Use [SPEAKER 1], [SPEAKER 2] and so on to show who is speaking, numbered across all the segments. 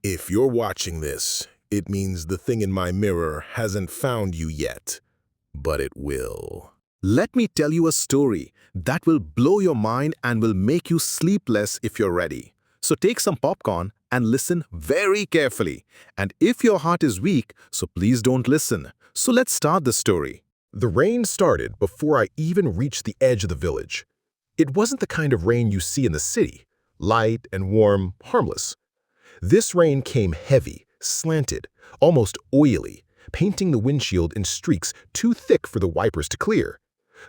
[SPEAKER 1] If you're watching this, it means the thing in my mirror hasn't found you yet, but it will.
[SPEAKER 2] Let me tell you a story that will blow your mind and will make you sleepless if you're ready. So take some popcorn and listen very carefully. And if your heart is weak, so please don't listen. So let's start the story.
[SPEAKER 1] The rain started before I even reached the edge of the village. It wasn't the kind of rain you see in the city, light and warm, harmless. This rain came heavy, slanted, almost oily, painting the windshield in streaks too thick for the wipers to clear.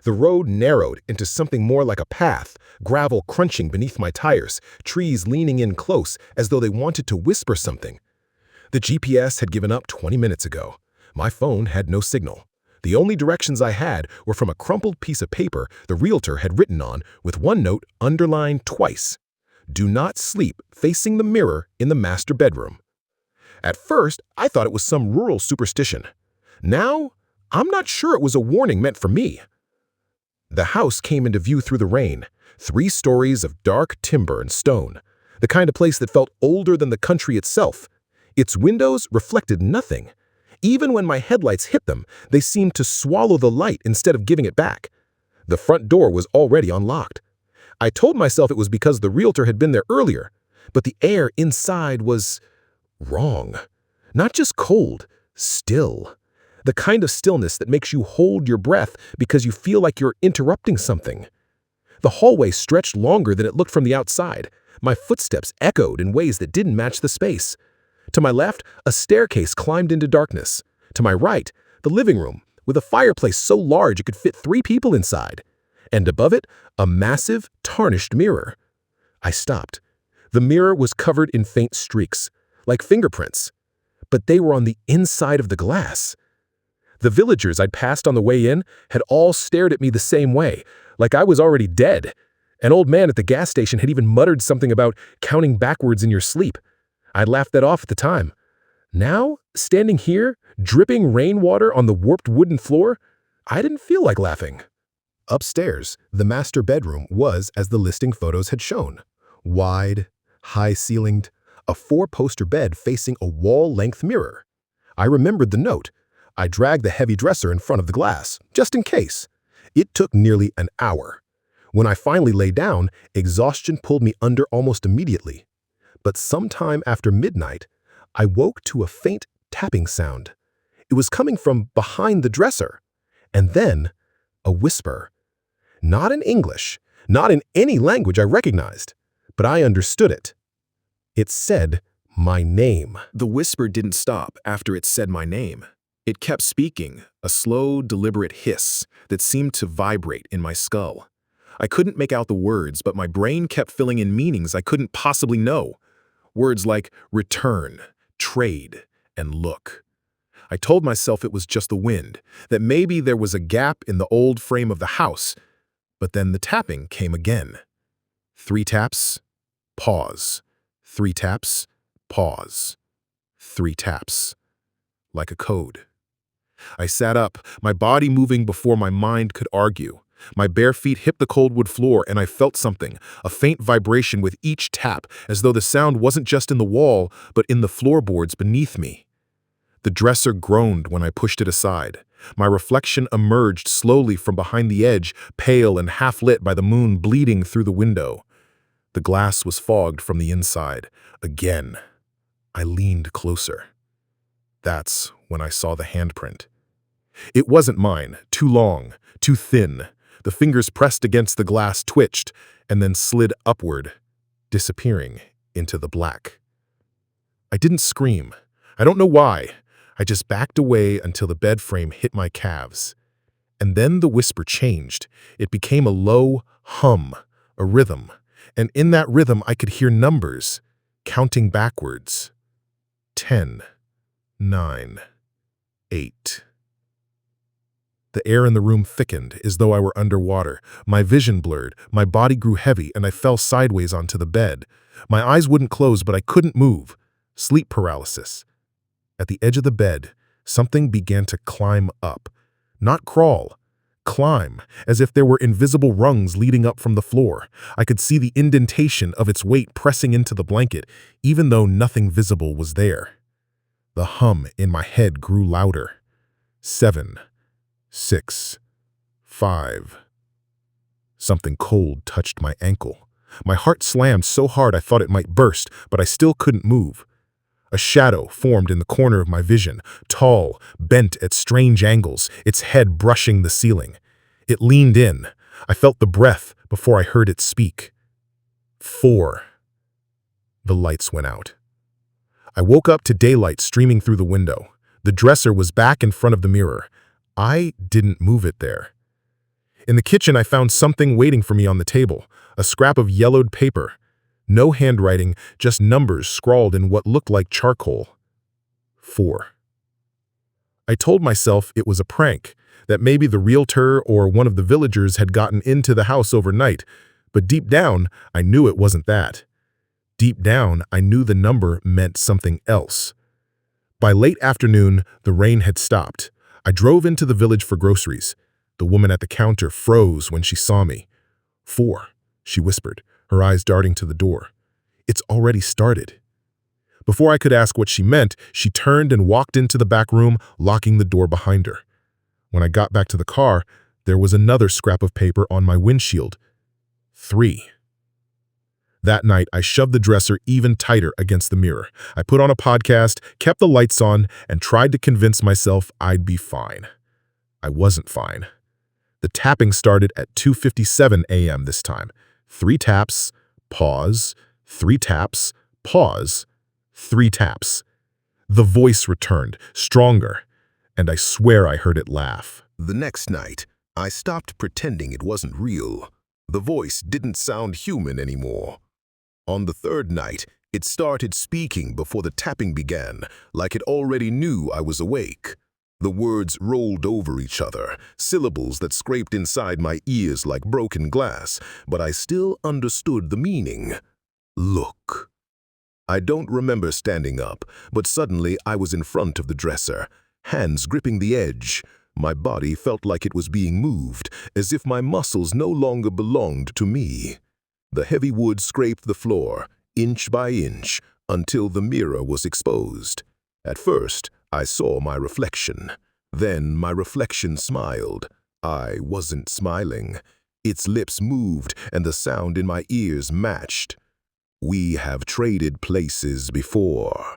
[SPEAKER 1] The road narrowed into something more like a path, gravel crunching beneath my tires, trees leaning in close as though they wanted to whisper something. The GPS had given up 20 minutes ago. My phone had no signal. The only directions I had were from a crumpled piece of paper the realtor had written on with one note underlined twice. Do not sleep facing the mirror in the master bedroom. At first, I thought it was some rural superstition. Now, I'm not sure it was a warning meant for me. The house came into view through the rain, 3 stories of dark timber and stone, the kind of place that felt older than the country itself. Its windows reflected nothing. Even when my headlights hit them, they seemed to swallow the light instead of giving it back. The front door was already unlocked. I told myself it was because the realtor had been there earlier, but the air inside was wrong. Not just cold, still. The kind of stillness that makes you hold your breath because you feel like you're interrupting something. The hallway stretched longer than it looked from the outside. My footsteps echoed in ways that didn't match the space. To my left, a staircase climbed into darkness. To my right, the living room, with a fireplace so large it could fit 3 people inside. And above it, a massive, tarnished mirror. I stopped. The mirror was covered in faint streaks, like fingerprints, but they were on the inside of the glass. The villagers I'd passed on the way in had all stared at me the same way, like I was already dead. An old man at the gas station had even muttered something about counting backwards in your sleep. I'd laughed that off at the time. Now, standing here, dripping rainwater on the warped wooden floor, I didn't feel like laughing. Upstairs, the master bedroom was as the listing photos had shown. Wide, high-ceilinged, a 4-poster bed facing a wall-length mirror. I remembered the note. I dragged the heavy dresser in front of the glass, just in case. It took nearly an hour. When I finally lay down, exhaustion pulled me under almost immediately. But sometime after midnight, I woke to a faint tapping sound. It was coming from behind the dresser. And then, a whisper. Not in English, not in any language I recognized, but I understood it. It said my name.
[SPEAKER 3] The whisper didn't stop after it said my name. It kept speaking, a slow, deliberate hiss that seemed to vibrate in my skull. I couldn't make out the words, but my brain kept filling in meanings I couldn't possibly know. Words like return, trade, and look. I told myself it was just the wind, that maybe there was a gap in the old frame of the house, but then the tapping came again. 3 taps, pause. 3 taps, pause. 3 taps. Like a code. I sat up, my body moving before my mind could argue. My bare feet hit the cold wood floor and I felt something, a faint vibration with each tap, as though the sound wasn't just in the wall, but in the floorboards beneath me. The dresser groaned when I pushed it aside. My reflection emerged slowly from behind the edge, pale and half-lit by the moon bleeding through the window. The glass was fogged from the inside. Again. I leaned closer. That's when I saw the handprint. It wasn't mine, too long, too thin. The fingers pressed against the glass twitched and then slid upward, disappearing into the black. I didn't scream. I don't know why. I just backed away until the bed frame hit my calves. And then the whisper changed. It became a low hum, a rhythm. And in that rhythm I could hear numbers, counting backwards. 10, 9, 8. The air in the room thickened, as though I were underwater. My vision blurred, my body grew heavy, and I fell sideways onto the bed. My eyes wouldn't close, but I couldn't move. Sleep paralysis. At the edge of the bed, something began to climb up. Not crawl. climb, as if there were invisible rungs leading up from the floor. I could see the indentation of its weight pressing into the blanket, even though nothing visible was there. The hum in my head grew louder. 7, 6, 5. Something cold touched my ankle. My heart slammed so hard I thought it might burst, but I still couldn't move. A shadow formed in the corner of my vision, tall, bent at strange angles, its head brushing the ceiling. It leaned in. I felt the breath before I heard it speak. 4. The lights went out. I woke up to daylight streaming through the window. The dresser was back in front of the mirror. I didn't move it there. In the kitchen, I found something waiting for me on the table, a scrap of yellowed paper. No handwriting, just numbers scrawled in what looked like charcoal. 4. I told myself it was a prank, that maybe the realtor or one of the villagers had gotten into the house overnight, but deep down, I knew it wasn't that. Deep down, I knew the number meant something else. By late afternoon, the rain had stopped. I drove into the village for groceries. The woman at the counter froze when she saw me. 4, she whispered, her eyes darting to the door. It's already started. Before I could ask what she meant, she turned and walked into the back room, locking the door behind her. When I got back to the car, there was another scrap of paper on my windshield. 3. That night, I shoved the dresser even tighter against the mirror. I put on a podcast, kept the lights on, and tried to convince myself I'd be fine. I wasn't fine. The tapping started at 2:57 a.m. this time. 3 taps, pause, 3 taps, pause, 3 taps. The voice returned, stronger, and I swear I heard it laugh.
[SPEAKER 2] The next night, I stopped pretending it wasn't real. The voice didn't sound human anymore. On the third night, it started speaking before the tapping began, like it already knew I was awake. The words rolled over each other, syllables that scraped inside my ears like broken glass, but I still understood the meaning. Look. I don't remember standing up, but suddenly I was in front of the dresser, hands gripping the edge. My body felt like it was being moved, as if my muscles no longer belonged to me. The heavy wood scraped the floor, inch by inch, until the mirror was exposed. At first, I saw my reflection. Then my reflection smiled. I wasn't smiling. Its lips moved, and the sound in my ears matched. We have traded places before.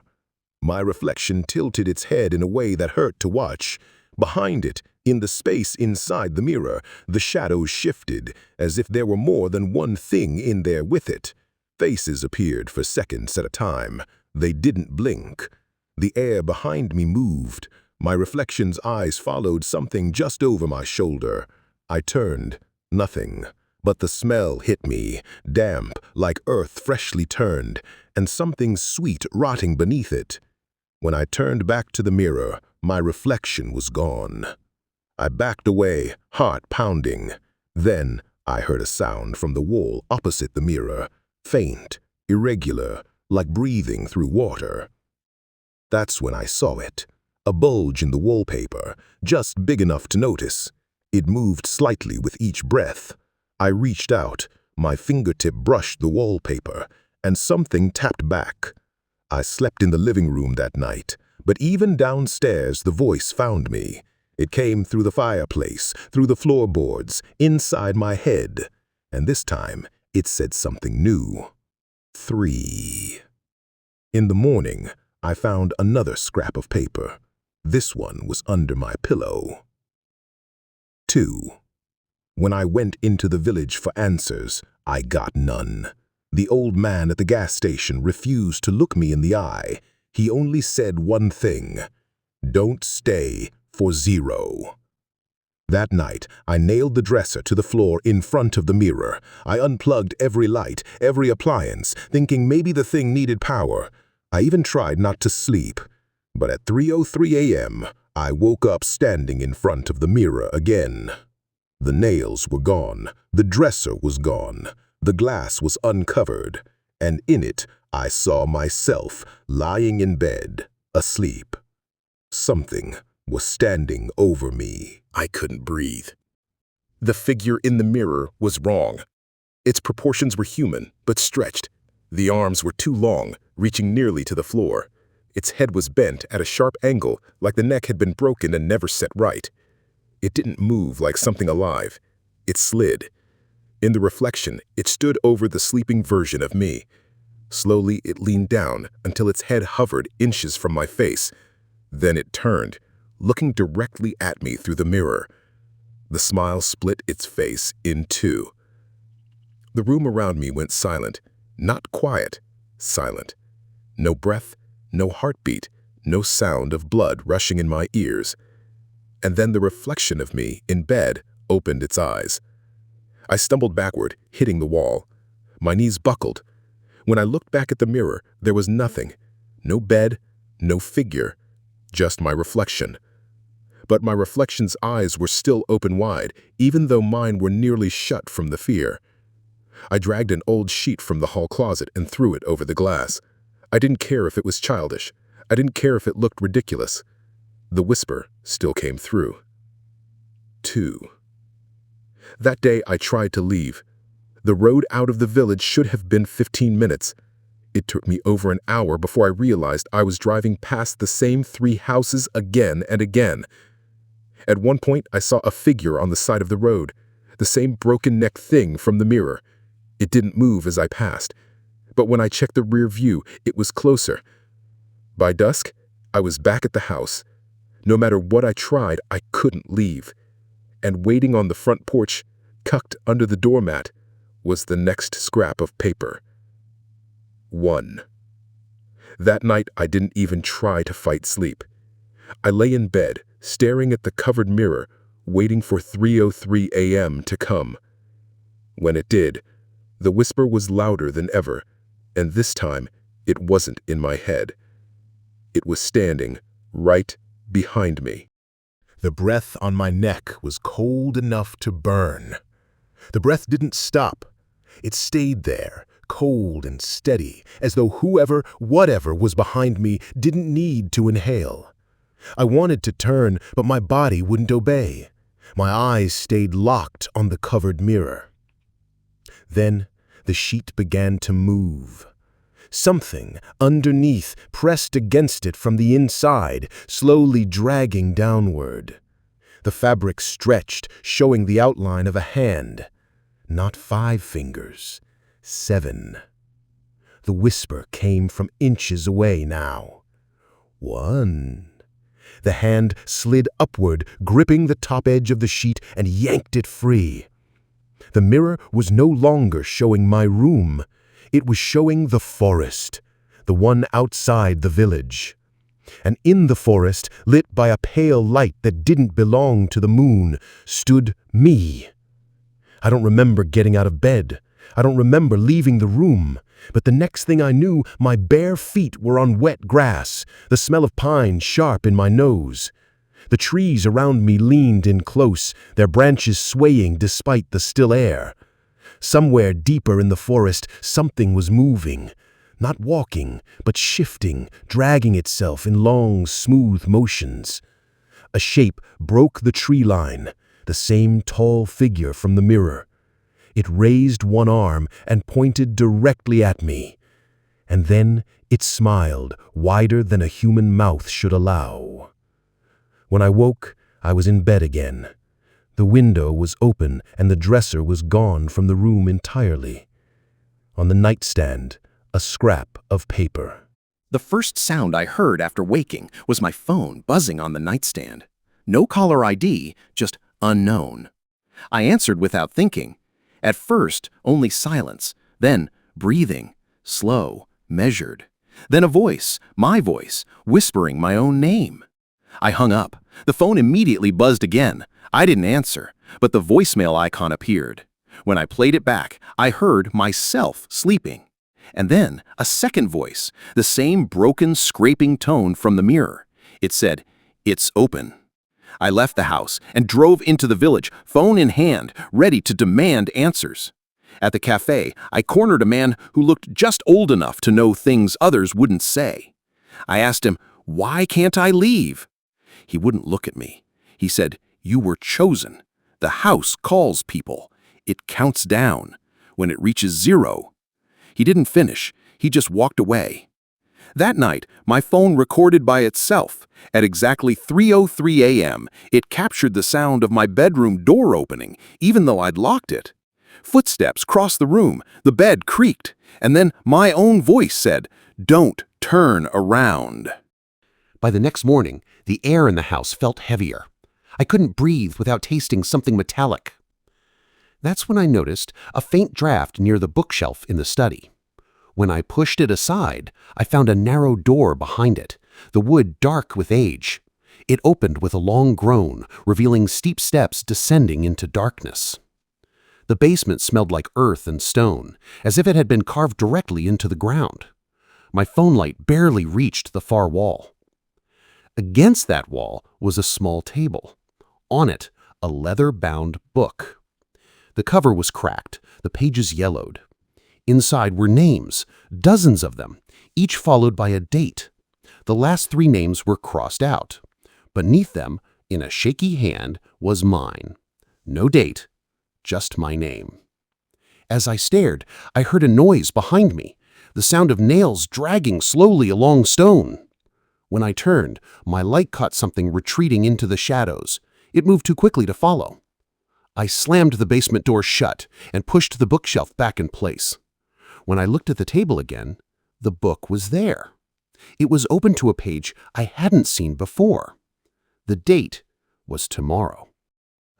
[SPEAKER 2] My reflection tilted its head in a way that hurt to watch. Behind it, in the space inside the mirror, the shadows shifted, as if there were more than one thing in there with it. Faces appeared for seconds at a time. They didn't blink. The air behind me moved. My reflection's eyes followed something just over my shoulder. I turned. Nothing. But the smell hit me, damp, like earth freshly turned, and something sweet rotting beneath it. When I turned back to the mirror, my reflection was gone. I backed away, heart pounding. Then I heard a sound from the wall opposite the mirror, faint, irregular, like breathing through water. That's when I saw it. A bulge in the wallpaper, just big enough to notice. It moved slightly with each breath. I reached out, my fingertip brushed the wallpaper, and something tapped back. I slept in the living room that night, but even downstairs the voice found me. It came through the fireplace, through the floorboards, inside my head. And this time, it said something new. 3. In the morning, I found another scrap of paper. This one was under my pillow. 2. When I went into the village for answers, I got none. The old man at the gas station refused to look me in the eye. He only said one thing: "Don't stay for 0." That night, I nailed the dresser to the floor in front of the mirror. I unplugged every light, every appliance, thinking maybe the thing needed power. I even tried not to sleep. But at 3:03 a.m., I woke up standing in front of the mirror again. The nails were gone, the dresser was gone, the glass was uncovered, and in it I saw myself lying in bed, asleep. Something was standing over me. I couldn't breathe.
[SPEAKER 1] The figure in the mirror was wrong. Its proportions were human, but stretched. The arms were too long, reaching nearly to the floor. Its head was bent at a sharp angle, like the neck had been broken and never set right. It didn't move like something alive. It slid. In the reflection, it stood over the sleeping version of me. Slowly, it leaned down until its head hovered inches from my face. Then it turned, looking directly at me through the mirror. The smile split its face in two. The room around me went silent. Not quiet, silent. No breath, no heartbeat, no sound of blood rushing in my ears. And then the reflection of me in bed opened its eyes. I stumbled backward, hitting the wall. My knees buckled. When I looked back at the mirror, there was nothing. No bed, no figure, just my reflection. But my reflection's eyes were still open wide, even though mine were nearly shut from the fear. I dragged an old sheet from the hall closet and threw it over the glass. I didn't care if it was childish. I didn't care if it looked ridiculous. The whisper still came through. 2. That day I tried to leave. The road out of the village should have been 15 minutes. It took me over an hour before I realized I was driving past the same 3 houses again and again. At one point, I saw a figure on the side of the road, the same broken-neck thing from the mirror. It didn't move as I passed, but when I checked the rear view, it was closer. By dusk, I was back at the house. No matter what I tried, I couldn't leave. And waiting on the front porch, tucked under the doormat, was the next scrap of paper. 1. That night, I didn't even try to fight sleep. I lay in bed, staring at the covered mirror, waiting for 3:03 a.m. to come. When it did, the whisper was louder than ever, and this time, it wasn't in my head. It was standing right behind me.
[SPEAKER 2] The breath on my neck was cold enough to burn. The breath didn't stop. It stayed there, cold and steady, as though whoever, whatever was behind me didn't need to inhale. I wanted to turn, but my body wouldn't obey. My eyes stayed locked on the covered mirror. Then the sheet began to move. Something underneath pressed against it from the inside, slowly dragging downward. The fabric stretched, showing the outline of a hand. Not 5 fingers, 7. The whisper came from inches away now. 1. The hand slid upward, gripping the top edge of the sheet, and yanked it free. The mirror was no longer showing my room. It was showing the forest, the one outside the village. And in the forest, lit by a pale light that didn't belong to the moon, stood me. I don't remember getting out of bed. I don't remember leaving the room. But the next thing I knew, my bare feet were on wet grass, the smell of pine sharp in my nose. The trees around me leaned in close, their branches swaying despite the still air. Somewhere deeper in the forest, something was moving. Not walking, but shifting, dragging itself in long, smooth motions. A shape broke the tree line, the same tall figure from the mirror. It raised one arm and pointed directly at me. And then it smiled, wider than a human mouth should allow. When I woke, I was in bed again. The window was open and the dresser was gone from the room entirely. On the nightstand, a scrap of paper.
[SPEAKER 4] The first sound I heard after waking was my phone buzzing on the nightstand. No caller ID, just unknown. I answered without thinking. At first, only silence, then breathing, slow, measured. Then a voice, my voice, whispering my own name. I hung up. The phone immediately buzzed again. I didn't answer, but the voicemail icon appeared. When I played it back, I heard myself sleeping. And then a second voice, the same broken, scraping tone from the mirror. It said, "It's open." I left the house and drove into the village, phone in hand, ready to demand answers. At the cafe, I cornered a man who looked just old enough to know things others wouldn't say. I asked him, "Why can't I leave?" He wouldn't look at me. He said, "You were chosen. The house calls people. It counts down. When it reaches 0, he didn't finish. He just walked away. That night, my phone recorded by itself. At exactly 3:03 a.m., it captured the sound of my bedroom door opening, even though I'd locked it. Footsteps crossed the room, the bed creaked, and then my own voice said, "Don't turn around."
[SPEAKER 5] By the next morning, the air in the house felt heavier. I couldn't breathe without tasting something metallic. That's when I noticed a faint draft near the bookshelf in the study. When I pushed it aside, I found a narrow door behind it, the wood dark with age. It opened with a long groan, revealing steep steps descending into darkness. The basement smelled like earth and stone, as if it had been carved directly into the ground. My phone light barely reached the far wall. Against that wall was a small table. On it, a leather-bound book. The cover was cracked, the pages yellowed. Inside were names, dozens of them, each followed by a date. The last 3 names were crossed out. Beneath them, in a shaky hand, was mine. No date, just my name. As I stared, I heard a noise behind me, the sound of nails dragging slowly along stone. When I turned, my light caught something retreating into the shadows. It moved too quickly to follow. I slammed the basement door shut and pushed the bookshelf back in place. When I looked at the table again, the book was there. It was open to a page I hadn't seen before. The date was tomorrow.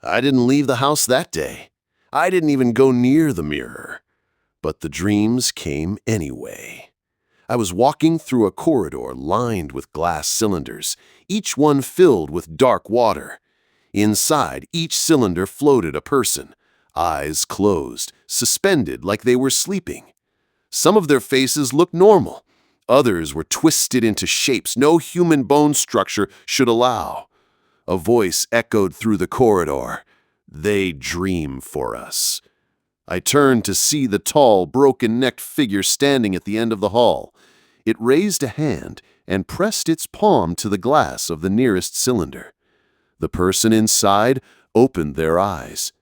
[SPEAKER 6] I didn't leave the house that day. I didn't even go near the mirror. But the dreams came anyway. I was walking through a corridor lined with glass cylinders, each one filled with dark water. Inside each cylinder floated a person, eyes closed, suspended like they were sleeping. Some of their faces looked normal. Others were twisted into shapes no human bone structure should allow. A voice echoed through the corridor. "They dream for us." I turned to see the tall, broken-necked figure standing at the end of the hall. It raised a hand and pressed its palm to the glass of the nearest cylinder. The person inside opened their eyes.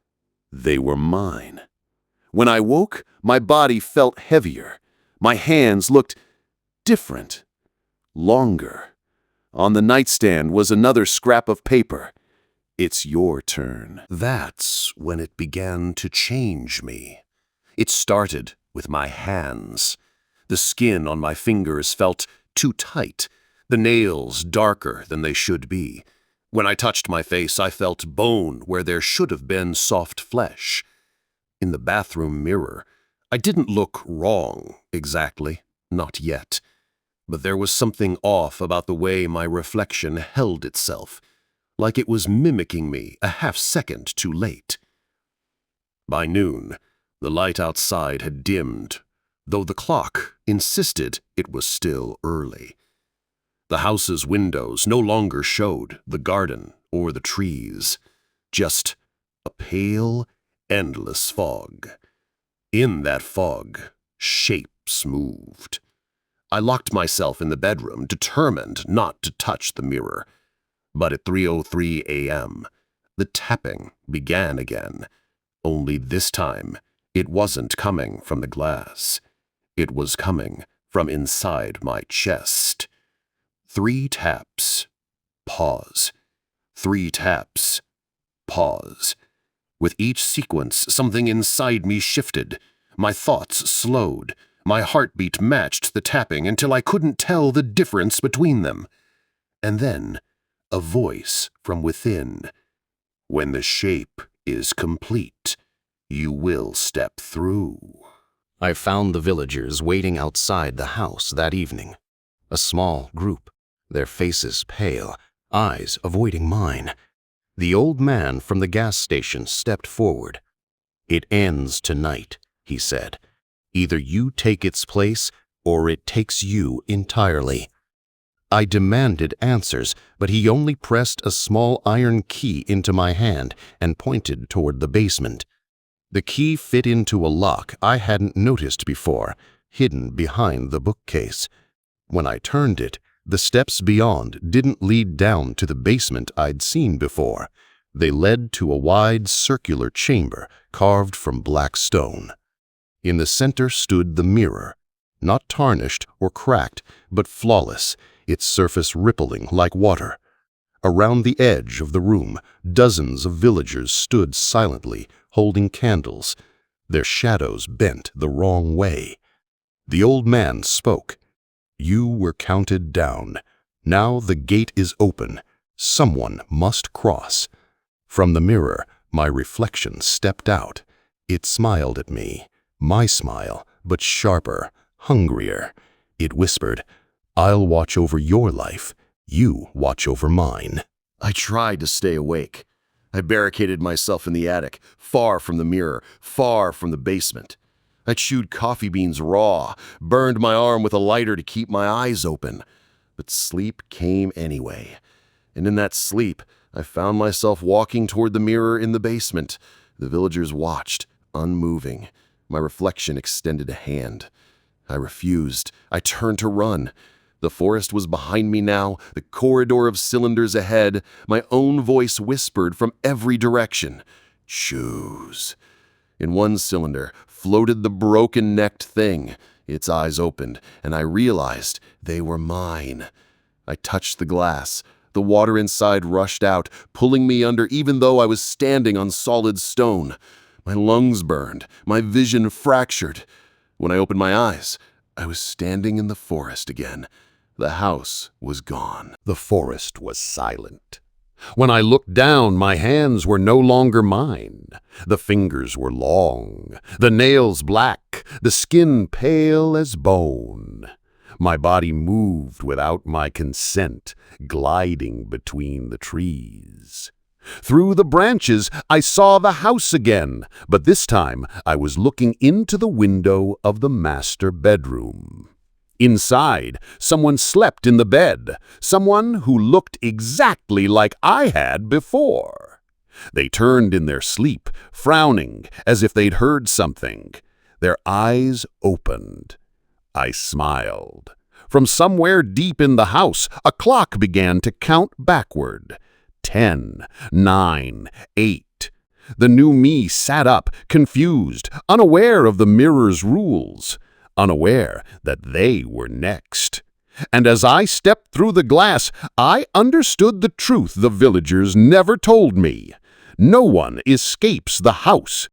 [SPEAKER 6] They were mine. When I woke, my body felt heavier. My hands looked different, longer. On the nightstand was another scrap of paper. "It's your turn." That's when it began to change me. It started with my hands. The skin on my fingers felt too tight, the nails darker than they should be. When I touched my face, I felt bone where there should have been soft flesh. In the bathroom mirror, I didn't look wrong exactly, not yet. But there was something off about the way my reflection held itself, like it was mimicking me a half-second too late. By noon, the light outside had dimmed, though the clock insisted it was still early. The house's windows no longer showed the garden or the trees, just a pale, endless fog. In that fog, shapes moved. I locked myself in the bedroom, determined not to touch the mirror. But at 3:03 a.m., the tapping began again. Only this time, it wasn't coming from the glass. It was coming from inside my chest. 3 taps. Pause. 3 taps. Pause. With each sequence, something inside me shifted. My thoughts slowed. My heartbeat matched the tapping until I couldn't tell the difference between them. And then, a voice from within. "When the shape is complete, you will step through."
[SPEAKER 7] I found the villagers waiting outside the house that evening. A small group, their faces pale, eyes avoiding mine. The old man from the gas station stepped forward. "It ends tonight," he said. "Either you take its place, or it takes you entirely." I demanded answers, but he only pressed a small iron key into my hand and pointed toward the basement. The key fit into a lock I hadn't noticed before, hidden behind the bookcase. When I turned it, the steps beyond didn't lead down to the basement I'd seen before. They led to a wide circular chamber carved from black stone. In the center stood the mirror, not tarnished or cracked, but flawless, its surface rippling like water. Around the edge of the room, dozens of villagers stood silently, holding candles, their shadows bent the wrong way. The old man spoke. "You were counted down. Now the gate is open. Someone must cross." From the mirror, my reflection stepped out. It smiled at me, my smile, but sharper, hungrier. It whispered, "I'll watch over your life. You watch over mine."
[SPEAKER 6] I tried to stay awake. I barricaded myself in the attic, far from the mirror, far from the basement. I chewed coffee beans raw, burned my arm with a lighter to keep my eyes open. But sleep came anyway. And in that sleep, I found myself walking toward the mirror in the basement. The villagers watched, unmoving. My reflection extended a hand. I refused. I turned to run. The forest was behind me now, the corridor of cylinders ahead. My own voice whispered from every direction, "Choose." In one cylinder floated the broken-necked thing. Its eyes opened, and I realized they were mine. I touched the glass. The water inside rushed out, pulling me under even though I was standing on solid stone. My lungs burned, my vision fractured. When I opened my eyes, I was standing in the forest again. The house was gone.
[SPEAKER 5] The forest was silent. When I looked down, my hands were no longer mine. The fingers were long, the nails black, the skin pale as bone. My body moved without my consent, gliding between the trees. Through the branches, I saw the house again, but this time I was looking into the window of the master bedroom. Inside, someone slept in the bed, someone who looked exactly like I had before. They turned in their sleep, frowning as if they'd heard something. Their eyes opened. I smiled. From somewhere deep in the house, a clock began to count backward. 10, 9, 8. The new me sat up, confused, unaware of the mirror's rules, unaware that they were next. And as I stepped through the glass, I understood the truth the villagers never told me. No one escapes the house